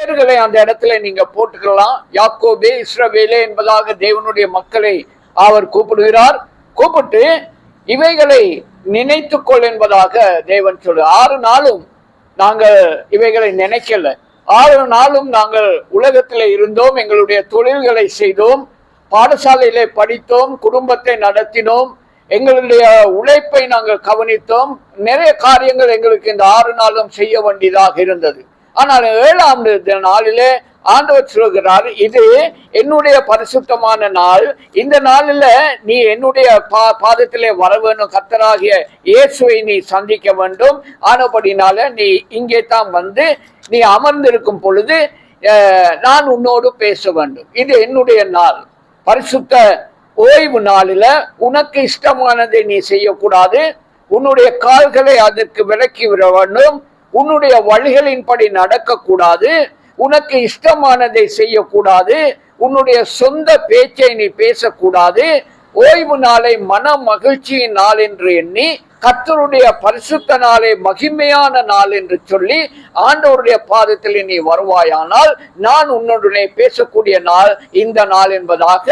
பெயர்களை அந்த இடத்துல நீங்க போட்டுக்கலாம். யாக்கோபே, இஸ்ரவேலே என்பதாக தேவனுடைய மக்களை அவர் கூப்பிடுகிறார். கூப்பிட்டு இவைகளை நினைத்துக்கொள் என்பதாக தேவன் சொல்லு. 6 நாளும் நாங்கள் இவைகளை நினைக்கல. 6 நாளும் நாங்கள் உலகத்தில் இருந்தோம், எங்களுடைய தொழில்களை செய்தோம், பாடசாலையிலே படித்தோம், குடும்பத்தை நடத்தினோம், எங்களுடைய உழைப்பை நாங்கள் கவனித்தோம். நிறைய காரியங்கள் எங்களுக்கு இந்த 6 நாளும் செய்ய வேண்டியதாக இருந்தது. ஆனால் 7ஆம் நாளிலே ஆண்டவர் சொல்கிறார், இது என்னுடைய பரிசுத்தமான நாள். இந்த நாளில் நீ என்னுடைய பாதத்திலே வர வேண்டும், கர்த்தராகிய இயேசுவை நீ சந்திக்க வேண்டும். ஆனபடினால நீ இங்கே தான் வந்து நீ அமர்ந்திருக்கும் பொழுது நான் உன்னோடு பேச வேண்டும். இது என்னுடைய நாள், பரிசுத்த ஓய்வு நாளில் உனக்கு இஷ்டமானதை நீ செய்யக்கூடாது. உன்னுடைய கால்களை அதற்கு விலக்கி விட வேண்டும். உன்னுடைய வழிகளின்படி நடக்கக்கூடாது. உனக்கு இஷ்டமானதை செய்யக்கூடாது. உன்னுடைய சொந்த பேச்சை நீ பேசக்கூடாது. ஓய்வு நாளை மன மகிழ்ச்சியின் நாள் என்று எண்ணி கர்த்தருடைய பரிசுத்த நாளை மகிமையான நாள் என்று சொல்லி ஆண்டவருடைய பாதத்தில் நீ வருவாயானால் நான் உன்னுடனே பேசக்கூடிய நாள் இந்த நாள் என்பதாக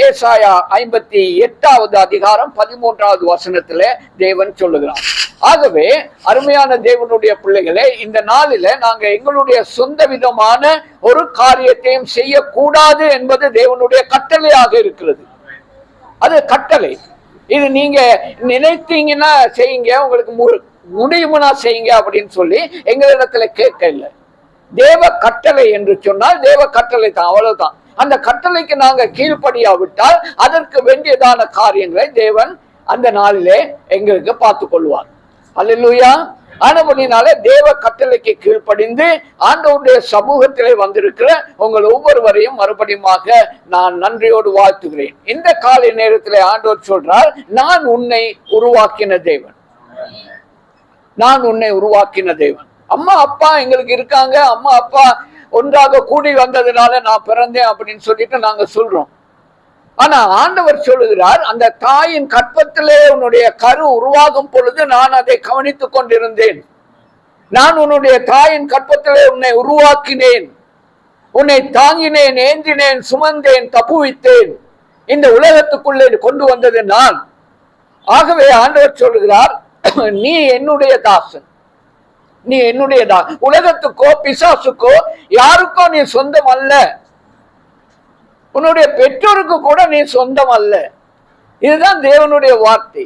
ஏசாயா 58வது அதிகாரம் 13வது வசனத்திலே தேவன் சொல்லுகிறார். ஆகவே அருமையான தேவனுடைய பிள்ளைகளே, இந்த நாளில நாங்க எங்களுடைய சொந்த விதமான ஒரு காரியத்தையும் செய்யக்கூடாது என்பது தேவனுடைய கட்டளையாக இருக்கிறது. அது கட்டளை. இது நீங்க நினைத்தீங்கன்னா செய்யுங்க, உங்களுக்கு முடியுமுன்னா செய்யுங்க அப்படின்னு சொல்லி எங்களிடத்துல கேட்க இல்லை. தேவ கட்டளை என்று சொன்னால் தேவ கட்டளை தான், அவ்வளவுதான். அந்த கட்டளைக்கு நாங்க கீழ்ப்படியாவிட்டால் அதற்கு வேண்டியதான காரியங்களை தேவன் அந்த நாளிலே எங்களுக்கு பார்த்து கொள்வார். அல்லேலூயா. ஆனபடினால தேவ கட்டளைக்கு கீழ்ப்படிந்து ஆண்டவருடைய சமூகத்திலே வந்திருக்கிற உங்கள் ஒவ்வொருவரையும் மறுபடியுமாக நான் நன்றியோடு வாழ்த்துகிறேன். இந்த காலை நேரத்திலே ஆண்டவர் சொல்றார், நான் உன்னை உருவாக்கின தேவன். நான் உன்னை உருவாக்கின தேவன். அம்மா அப்பா எங்களுக்கு இருக்காங்க, அம்மா அப்பா ஒன்றாக கூடி வந்ததுனால நான் பிறந்தேன் அப்படின்னு சொல்லிட்டு நாங்க சொல்றோம். ஆனா ஆண்டவர் சொல்லுகிறார், அந்த தாயின் கற்பத்திலே உன்னுடைய கரு உருவாகும் பொழுது நான் அதை கவனித்துக் கொண்டிருந்தேன். நான் உன்னுடைய தாயின் கற்பத்திலே உன்னை உருவாக்கினேன், உன்னை தாங்கினேன், ஏந்தினேன், சுமந்தேன், தப்புவித்தேன். இந்த உலகத்துக்குள்ளே கொண்டு வந்தது நான். ஆகவே ஆண்டவர் சொல்லுகிறார், நீ என்னுடைய தாசன், நீ என்னுடைய தாசன். உலகத்துக்கோ பிசாசுக்கோ யாருக்கோ நீ சொந்தம் அல்ல. உன்னுடைய பெற்றோருக்கு கூட நீ சொந்தம் அல்ல. இதுதான் தேவனுடைய வார்த்தை.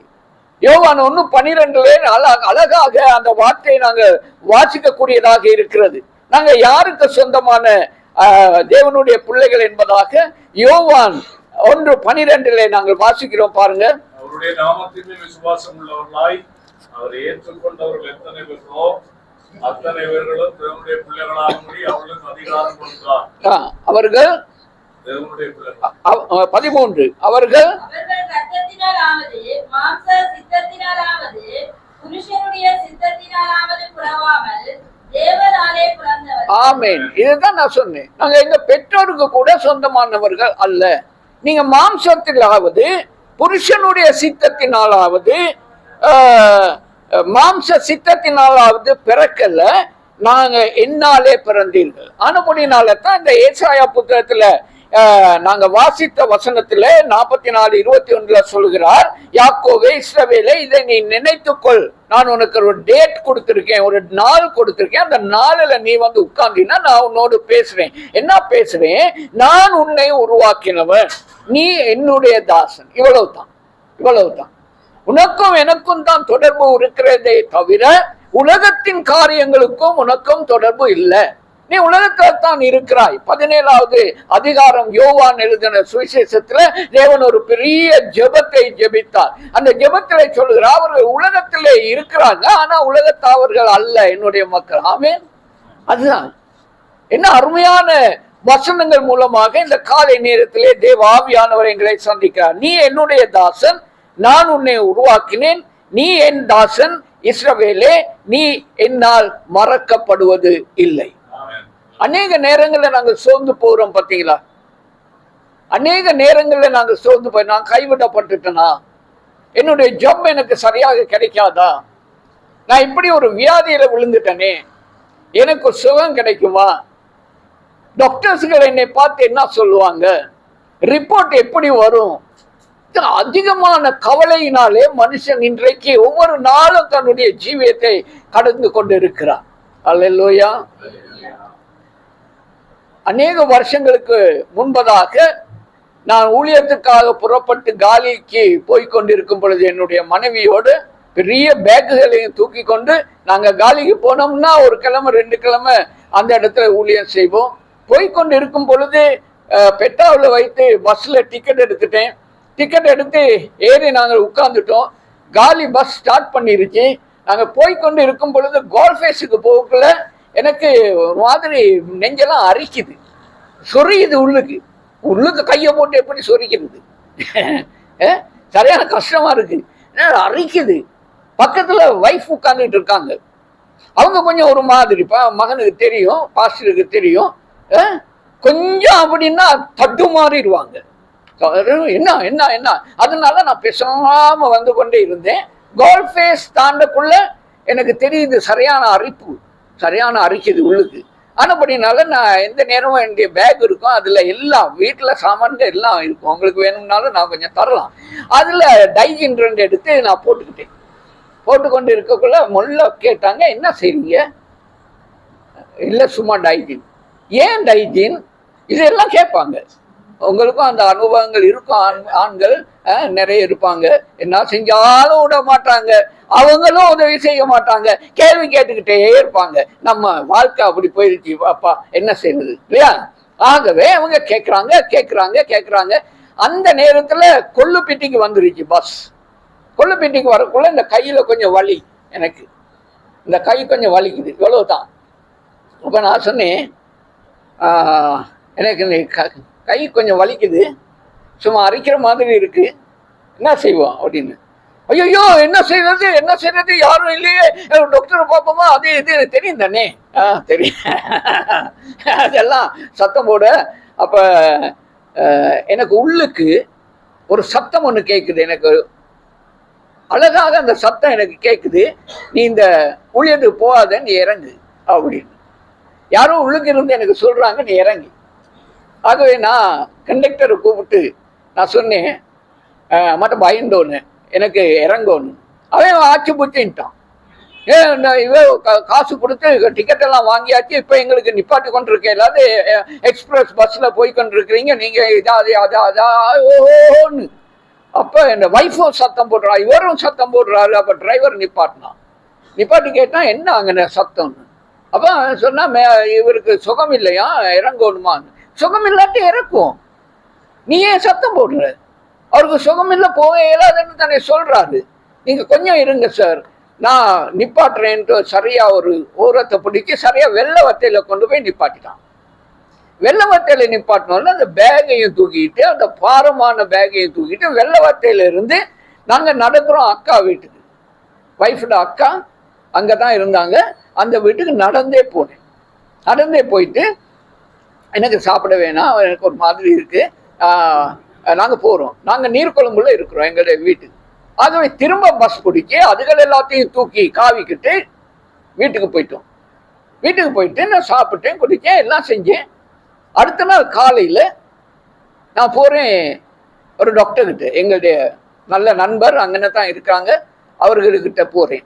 யோவான் 1:12 அழகாக அந்த வார்த்தையை நாங்க வாசிக்கக்கூடியதாக இருக்கிறது. நாங்க யாருக்கு சொந்தமான தேவனுடைய பிள்ளைகள் என்பதாக யோவான் 1:12 நாங்கள் வாசிக்கிறோம். பாருங்க. அவருடைய நாமத்தின் விசுவாசம் உள்ளவர்களாய் அவரை ஏற்றுக்கொண்டவர்கள் எத்தனை பேர்களோ அத்தனை பேர்களும் தேவனுடைய பிள்ளைகளாகும்படி அவர்களுக்கு அதிகாரம் கொடுத்தார். அவர்கள் 13 அவர்கள் ஆமென். இதுதான் நான் சொன்னேன். நாங்க எங்க பெற்றோருக்கு கூட சொந்தமானவர்கள் அல்ல. நீங்க மாம்சத்திலாவது புருஷனுடைய சித்தத்தினாலாவது மாம்ச சித்தத்தினாலாவது பிறக்கல, நாங்க என்னாலே பிறந்தீர்கள். ஆனபடினால தான் இந்த ஏசாயா புத்தகத்துல நாங்க வாசித்த வசனத்துல 44:21 சொல்லுகிறார், யாக்கோவே, இஸ்ரவேலே, இதை நீ நினைத்துக்கொள். நான் உனக்கு ஒரு டேட் கொடுத்திருக்கேன், ஒரு நாள் கொடுத்திருக்கேன். அந்த நாளில நீ வந்து உட்கார்ந்தீன்னா நான் உன்னோடு பேசுவேன். என்ன பேசுவேன்? நான் உன்னை உருவாக்கினவன், நீ என்னுடைய தாசன். இவ்வளவுதான், இவ்வளவுதான். உனக்கும் எனக்கும் தான் தொடர்பு இருக்கிறதே தவிர உலகத்தின் காரியங்களுக்கும் உனக்கும் தொடர்பு இல்லை. நீ உலகத்தில் தான் இருக்கிறாய். 17வது அதிகாரம் யோவான் எழுதின சுவிசேஷத்துல தேவன் ஒரு பெரிய ஜெபத்தை ஜெபித்தார். அந்த ஜெபத்திலே சொல்லுகிறார், அவர்கள் உலகத்திலே இருக்கிறாங்க, ஆனா உலகத்தவர்கள் அல்ல என்னுடைய மக்கள். ஆமென். அதுதான் என்ன அருமையான வசனங்கள் மூலமாக இந்த காலை நேரத்திலே தேவ ஆவியானவர் எங்களை சந்திக்கிறார். நீ என்னுடைய தாசன், நான் உன்னை உருவாக்கினேன், நீ என் தாசன் இஸ்ரவேலே, நீ என்னால் மறக்கப்படுவது இல்லை. அநேக நேரங்களில் நாங்கள் சோர்ந்து போகிறோம். பார்த்தீங்களா? அநேக நேரங்களில் நாங்கள் சோர்ந்து போய், நான் கைவிடப்பட்டுட்டேனா, என்னுடைய ஜப் எனக்கு சரியாக கிடைக்காதா, நான் இப்படி ஒரு வியாதியில விழுந்துட்டனே, எனக்கு சுகம் கிடைக்குமா, டாக்டர்ஸ்கள் என்னை பார்த்து என்ன சொல்லுவாங்க, ரிப்போர்ட் எப்படி வரும்? அதிகமான கவலையினாலே மனுஷன் இன்றைக்கு ஒவ்வொரு நாளும் தன்னுடைய ஜீவியத்தை கடந்து கொண்டு இருக்கிறார். அல்லேலூயா. அநேக வருஷங்களுக்கு முன்பதாக நான் ஊழியத்துக்காக புறப்பட்டு காலிக்கு போய்கொண்டிருக்கும் பொழுது என்னுடைய மனைவியோடு பெரிய பேக்குகளையும் தூக்கி கொண்டு நாங்கள் காலிக்கு போனோம்னா ஒரு கிழமை 2 கிழமை அந்த இடத்துல ஊழியம் செய்வோம். போய்கொண்டு இருக்கும் பொழுது பெட்ரோவில் வைத்து பஸ்ஸில் டிக்கெட் எடுத்துட்டேன். டிக்கெட் எடுத்து ஏறி நாங்கள் உட்கார்ந்துட்டோம். காலி பஸ் ஸ்டார்ட் பண்ணிருச்சு. நாங்கள் போய்கொண்டு இருக்கும் பொழுது கோல்ஃபேஸுக்கு போகக்குள்ள எனக்கு ஒரு மாதிரி நெஞ்செல்லாம் அரிக்குது, சொரியுது. உள்ளுக்கு கையை போட்டு எப்படி சொரிக்கிறது, சரியான கஷ்டமா இருக்கு, அரிக்குது. பக்கத்துல வைஃப் உட்கார்ந்துட்டு இருக்காங்க. அவங்க கொஞ்சம் ஒரு மாதிரி, மகனுக்கு தெரியும், பாஸ்டருக்கு தெரியும், கொஞ்சம் அப்படின்னா தட்டு மாறிடுவாங்க. என்ன என்ன என்ன அதனால நான் பேசாம வந்து கொண்டே இருந்தேன். கோல்ஃபேஸ் தாண்டக்குள்ள எனக்கு தெரியுது சரியான அரிப்பு, சரியான அரிக்குது உள்ளுக்கு. ஆனப்படினால நான் எந்த நேரமும் என்னுடைய பேக் இருக்கும், அதில் எல்லாம் வீட்டில் சாமான்கள் எல்லாம் இருக்கும். உங்களுக்கு வேணும்னாலும் நான் கொஞ்சம் தரலாம். அதில் டைஜின் 2 எடுத்து நான் போட்டுக்கிட்டேன். போட்டுக்கொண்டு இருக்கக்குள்ள முதல்ல கேட்டாங்க, என்ன செய்றீங்க? இல்லை சும்மா டைஜின். ஏன் டைஜின்? இதெல்லாம் கேட்பாங்க. உங்களுக்கும் அந்த அனுபவங்கள் இருக்கும். ஆண்கள் நிறைய இருப்பாங்க, என்ன செஞ்சாலும் விட மாட்டாங்க, அவங்களும் உதவி செய்ய மாட்டாங்க, கேள்வி கேட்டுக்கிட்டே இருப்பாங்க. நம்ம வாழ்க்கை அப்படி போயிடுச்சு, அப்பா என்ன செய்யறது இல்லையா? ஆகவே அவங்க கேட்குறாங்க கேட்குறாங்க கேட்குறாங்க. அந்த நேரத்தில் கொள்ளுப்பட்டிக்கு வந்துருச்சு பஸ். கொள்ளுப்பட்டிக்கு வரக்குள்ள இந்த கையில் கொஞ்சம் வலி, எனக்கு இந்த கை கொஞ்சம் வலிக்குது, இவ்வளவுதான். அப்போ நான் சொன்னேன், எனக்கு இந்த கை கொஞ்சம் வலிக்குது, சும்மா அரைக்கிற மாதிரி இருக்கு, என்ன செய்வோம் அப்படின்னு. ஐயோ என்ன செய்யறது என்ன செய்யறது, யாரும் இல்லையே, டாக்டரை பார்ப்போமா, அது இது தெரியும் தானே, தெரியும். அதெல்லாம் சத்தம் போட. அப்ப எனக்கு உள்ளுக்கு ஒரு சத்தம் ஒன்று கேட்குது, எனக்கு அழகாக அந்த சத்தம் எனக்கு கேட்குது, நீ இந்த ஊழியத்துக்கு போகாத, நீ இறங்கு அப்படின்னு. யாரும் உள்ளுக்கு இருந்து எனக்கு சொல்றாங்க, நீ இறங்கி. ஆகவே நான் கண்டக்டரை கூப்பிட்டு நான் சொன்னேன், மட்டும் பயந்தோன்னு, எனக்கு இறங்கணும். அவன் ஆச்சு பூச்சின்ட்டான். காசு கொடுத்து டிக்கெட்டெல்லாம் வாங்கியாச்சு, இப்போ எங்களுக்கு நிப்பாட்டி கொண்டு இருக்க இல்லாது எக்ஸ்பிரஸ் பஸ்ஸில் போய் கொண்டு இருக்கிறீங்க நீங்கள், இதா ஓன்னு. அப்போ என் வைஃபும் சத்தம் போடுறா, இவரும் சத்தம் போடுறாரு. அப்போ டிரைவர் நிப்பாட்டி கேட்டான், என்ன அங்கே சத்தம்னு. அப்போ சொன்னா, இவருக்கு சுகம் இல்லையா, இறங்கணுமான்னு. சுகம் இல்லாட்டி இறக்கும், நீ ஏன் சத்தம் போடுற? அவருக்கு சுகம் இல்லை, போக இயலாதுன்னு தானே சொல்றாரு. நீங்க கொஞ்சம் இருங்க சார், நான் நிப்பாட்டுறேன்ட்டு சரியா ஒரு ஓரத்தை பிடிச்சி சரியா வெள்ளை வத்தையில கொண்டு போய் நிப்பாட்டிட்டான். வெள்ளை வத்தையில நிப்பாட்டினோம்னா அந்த பேகையும் தூக்கிட்டு, அந்த பாரமான பேகையும் தூக்கிட்டு வெள்ளை வத்தையில இருந்து நாங்க நடக்கிறோம் அக்கா வீட்டுக்கு. வைஃபோட அக்கா அங்கதான் இருந்தாங்க. அந்த வீட்டுக்கு நடந்தே போனேன். நடந்தே போயிட்டு, எனக்கு சாப்பிட வேணாம், எனக்கு ஒரு மாதிரி இருக்கு, நாங்கள் போகிறோம். நாங்கள் நீர்கொழும்புல இருக்கிறோம் எங்களுடைய வீட்டுக்கு. ஆகவே திரும்ப பஸ் பிடிச்சி அதுகள் எல்லாத்தையும் தூக்கி காவிக்கிட்டு வீட்டுக்கு போயிட்டோம். வீட்டுக்கு போயிட்டு நான் சாப்பிட்டேன், குடித்தேன், எல்லாம் செஞ்சேன். அடுத்த நாள் காலையில் நான் போகிறேன் ஒரு டாக்டர்கிட்ட, எங்களுடைய நல்ல நண்பர் அங்கே தான் இருக்காங்க, அவர்களுக்கிட்ட போகிறேன்.